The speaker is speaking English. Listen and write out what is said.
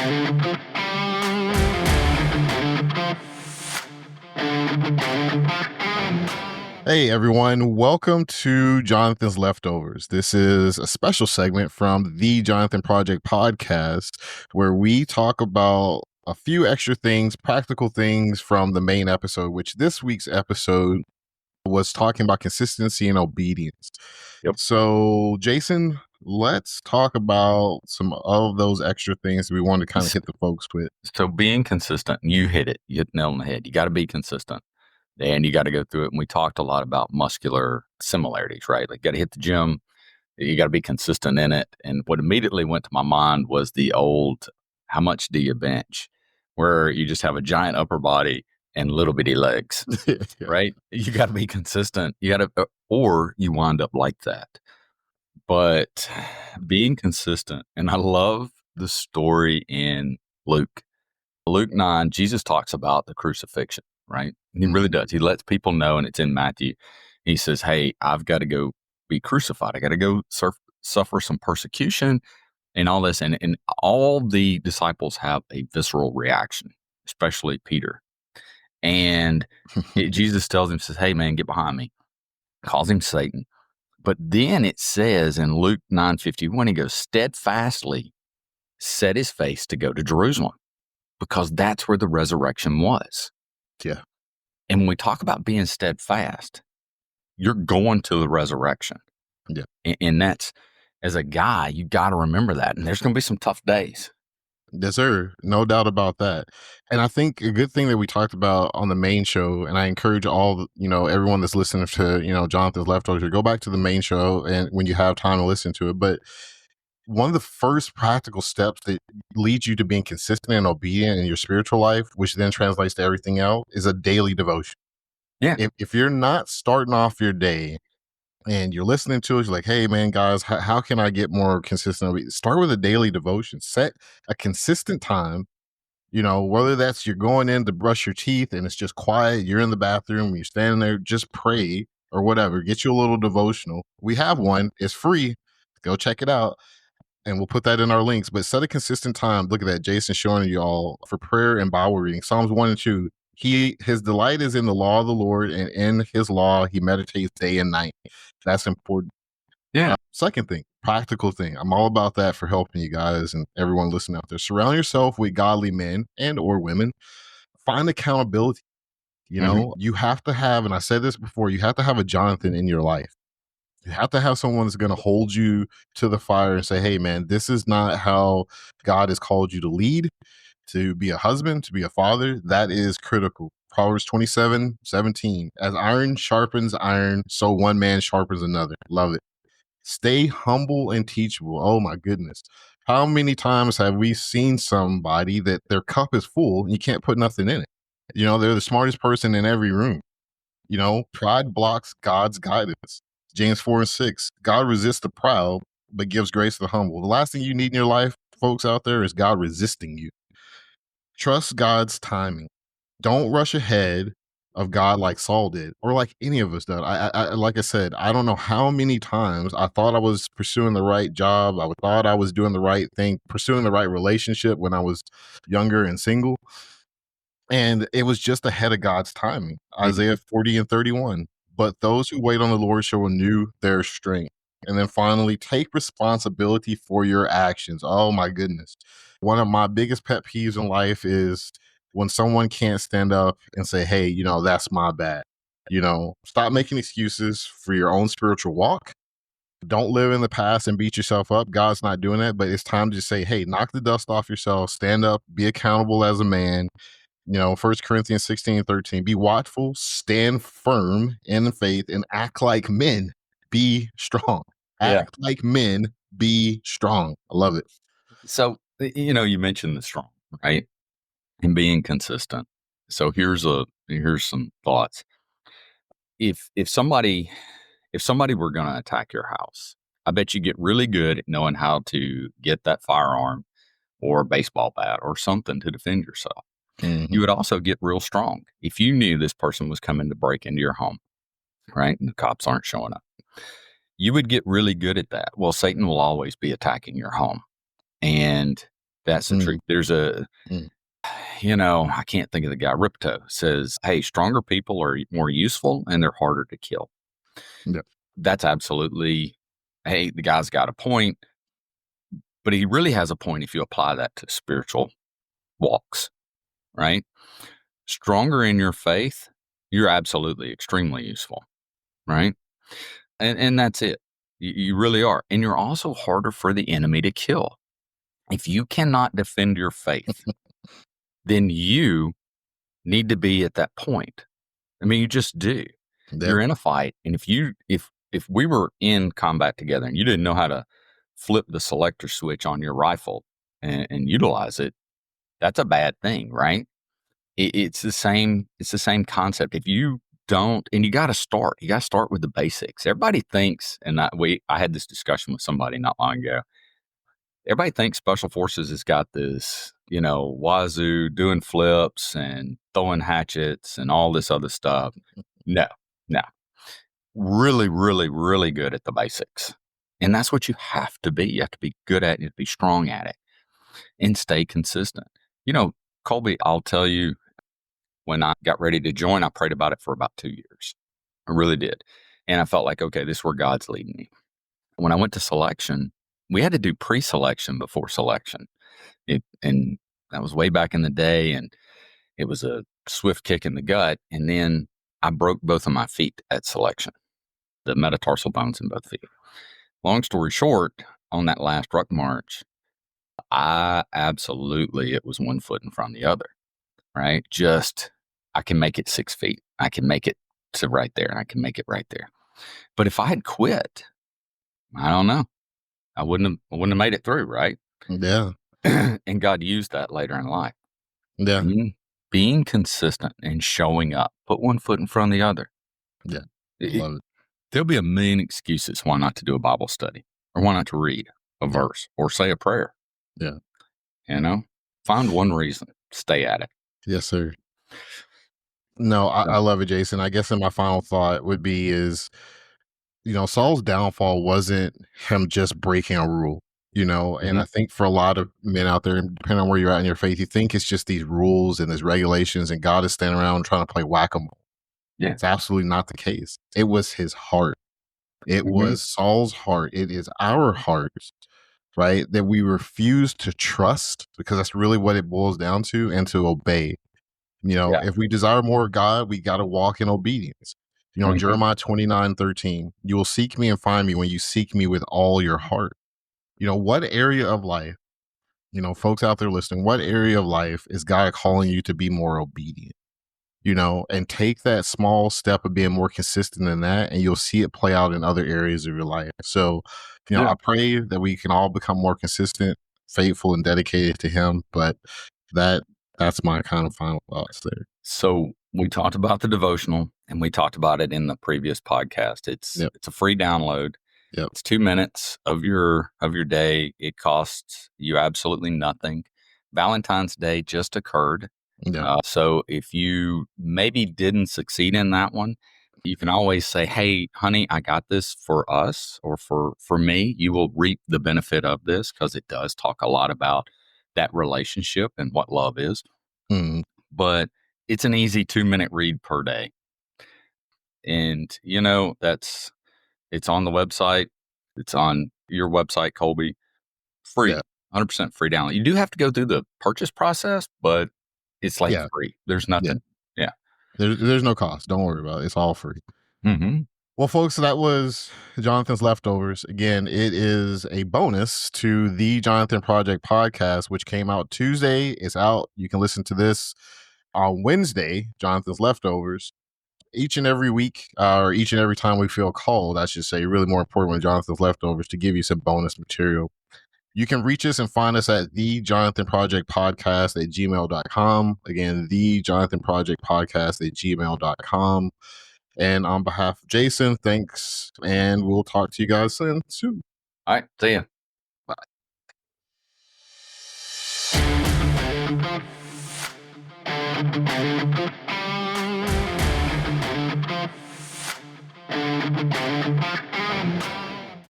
Hey everyone, welcome to Jonathan's Leftovers. This is a special segment from the Jonathan Project podcast where we talk about a few extra things, practical things from the main episode, which this week's episode was talking about consistency and obedience. Yep. So, Jason, let's talk about some of those extra things we want to kind of hit the folks with. So being consistent, you hit it. You hit the nail on the head. You got to be consistent. And you got to go through it. And we talked a lot about muscular similarities, right? Like, you got to hit the gym. You got to be consistent in it. And what immediately went to my mind was the old, how much do you bench? Where you just have a giant upper body and little bitty legs, Yeah. right? You got to be consistent. You got to, or you wind up like that. But being consistent, and I love the story in Luke 9, Jesus talks about the crucifixion, right? He really does. He lets people know, and it's in Matthew. He says, hey, I've got to go be crucified. I got to go suffer some persecution and all this. And all the disciples have a visceral reaction, especially Peter. And Jesus tells him, says, hey, man, get behind me. Calls him Satan. But then it says in Luke 9:51, he goes, steadfastly set his face to go to Jerusalem, because that's where the resurrection was. Yeah. And when we talk about being steadfast, you're going to the resurrection. Yeah. And that's, as a guy, you got to remember that. And there's going to be some tough days. Yes, sir. No doubt about that. And I think a good thing that we talked about on the main show, and I encourage all, everyone that's listening to, Jonathan's Leftovers, to go back to the main show and when you have time to listen to it. But one of the first practical steps that leads you to being consistent and obedient in your spiritual life, which then translates to everything else, is a daily devotion. Yeah. If you're not starting off your day and you're listening to it, you're like, hey, man, guys, how can I get more consistent? Start with a daily devotion. Set a consistent time, whether that's you're going in to brush your teeth and it's just quiet, you're in the bathroom, you're standing there, just pray or whatever. Get you a little devotional. We have one. It's free. Go check it out. And we'll put that in our links. But set a consistent time. Look at that. Jason showing you all for prayer and Bible reading. Psalms 1 and 2. His delight is in the law of the Lord, and in his law he meditates day and night. That's important. Yeah. Second thing, practical thing. I'm all about that for helping you guys and everyone listening out there. Surround yourself with godly men and or women. Find accountability. You have to have, and I said this before, you have to have a Jonathan in your life. You have to have someone that's going to hold you to the fire and say, hey, man, this is not how God has called you to lead, to be a husband, to be a father. That is critical. Proverbs 27:17. As iron sharpens iron, so one man sharpens another. Love it. Stay humble and teachable. Oh, my goodness. How many times have we seen somebody that their cup is full and you can't put nothing in it? They're the smartest person in every room. Pride blocks God's guidance. James 4 and 6, God resists the proud, but gives grace to the humble. The last thing you need in your life, folks out there, is God resisting you. Trust God's timing. Don't rush ahead of God like Saul did, or like any of us did. Like I said, I don't know how many times I thought I was pursuing the right job. I thought I was doing the right thing, pursuing the right relationship when I was younger and single. And it was just ahead of God's timing. Isaiah 40 and 31. But those who wait on the Lord shall renew their strength. And then finally, take responsibility for your actions. Oh, my goodness. One of my biggest pet peeves in life is when someone can't stand up and say, hey, that's my bad. Stop making excuses for your own spiritual walk. Don't live in the past and beat yourself up. God's not doing that. But it's time to just say, hey, knock the dust off yourself. Stand up. Be accountable as a man. 1 Corinthians 16:13, be watchful, stand firm in the faith, and act like men. Be strong. Act like men. Be strong. I love it. So, you mentioned the strong, right? And being consistent. So here's some thoughts. If somebody were going to attack your house, I bet you get really good at knowing how to get that firearm or a baseball bat or something to defend yourself. Mm-hmm. You would also get real strong if you knew this person was coming to break into your home, right? And the cops aren't showing up. You would get really good at that. Well, Satan will always be attacking your home. And That's the truth. There's a, Mm. I can't think of the guy. Ripto says, hey, stronger people are more useful and they're harder to kill. Yeah. That's absolutely, hey, the guy's got a point, but he really has a point if you apply that to spiritual walks, right? Stronger in your faith, you're absolutely extremely useful, right? And that's it. You really are. And you're also harder for the enemy to kill. If you cannot defend your faith, then you need to be at that point. I mean, you just do. Yeah. You're in a fight. And if we were in combat together and you didn't know how to flip the selector switch on your rifle and utilize it, that's a bad thing, right? It's the same concept. If you don't, and you got to start with the basics. Everybody thinks, and I had this discussion with somebody not long ago. Everybody thinks special forces has got this, wazoo doing flips and throwing hatchets and all this other stuff. No. Really, really, really good at the basics. And that's what you have to be. You have to be good at it, you have to be strong at it and stay consistent. Colby, I'll tell you, when I got ready to join, I prayed about it for about 2 years. I really did. And I felt like, okay, this is where God's leading me. When I went to selection, we had to do pre-selection before selection. And that was way back in the day. And it was a swift kick in the gut. And then I broke both of my feet at selection, the metatarsal bones in both feet. Long story short, on that last ruck march, it was one foot in front of the other, right? I can make it 6 feet. I can make it to right there, and I can make it right there. But if I had quit, I don't know. I wouldn't have made it through, right? Yeah. And God used that later in life. Yeah. Being consistent and showing up, put one foot in front of the other. Yeah. Love it. There'll be a million excuses why not to do a Bible study or why not to read a verse or say a prayer. Yeah. Find one reason, stay at it. Yes, sir. No, I love it, Jason. I guess in my final thought would be is, Saul's downfall wasn't him just breaking a rule, and I think for a lot of men out there, depending on where you're at in your faith, you think it's just these rules and these regulations and God is standing around trying to play whack-a-mole. Yeah. It's absolutely not the case. It was his heart. It was Saul's heart. It is our hearts, right? That we refuse to trust, because that's really what it boils down to, and to obey. If we desire more of God, we got to walk in obedience. Jeremiah 29:13, you will seek me and find me when you seek me with all your heart. What area of life, folks out there listening, what area of life is God calling you to be more obedient? And take that small step of being more consistent in that, and you'll see it play out in other areas of your life. So, I pray that we can all become more consistent, faithful, and dedicated to Him. But that's my kind of final thoughts there. So we talked about the devotional, and we talked about it in the previous podcast. It's a free download. Yep. It's 2 minutes of your day. It costs you absolutely nothing. Valentine's Day just occurred. Yeah. So if you maybe didn't succeed in that one, you can always say, hey, honey, I got this for us, or for me. You will reap the benefit of this, because it does talk a lot about that relationship and what love is. But it's an easy 2-minute read per day. And, it's on the website. It's on your website, Colby. Free, 100% free download. You do have to go through the purchase process, but it's free. There's nothing. Yeah. There's no cost. Don't worry about it. It's all free. Well, folks, that was Jonathan's Leftovers. Again, it is a bonus to the Jonathan Project podcast, which came out Tuesday. It's out. You can listen to this on Wednesday, Jonathan's Leftovers. Each and every week, or each and every time we feel called, I should say, really more important with Jonathan's Leftovers, to give you some bonus material. You can reach us and find us at thejonathanprojectpodcast@gmail.com. Again, thejonathanprojectpodcast@gmail.com. And on behalf of Jason, thanks, and we'll talk to you guys soon. All right, see ya. Bye.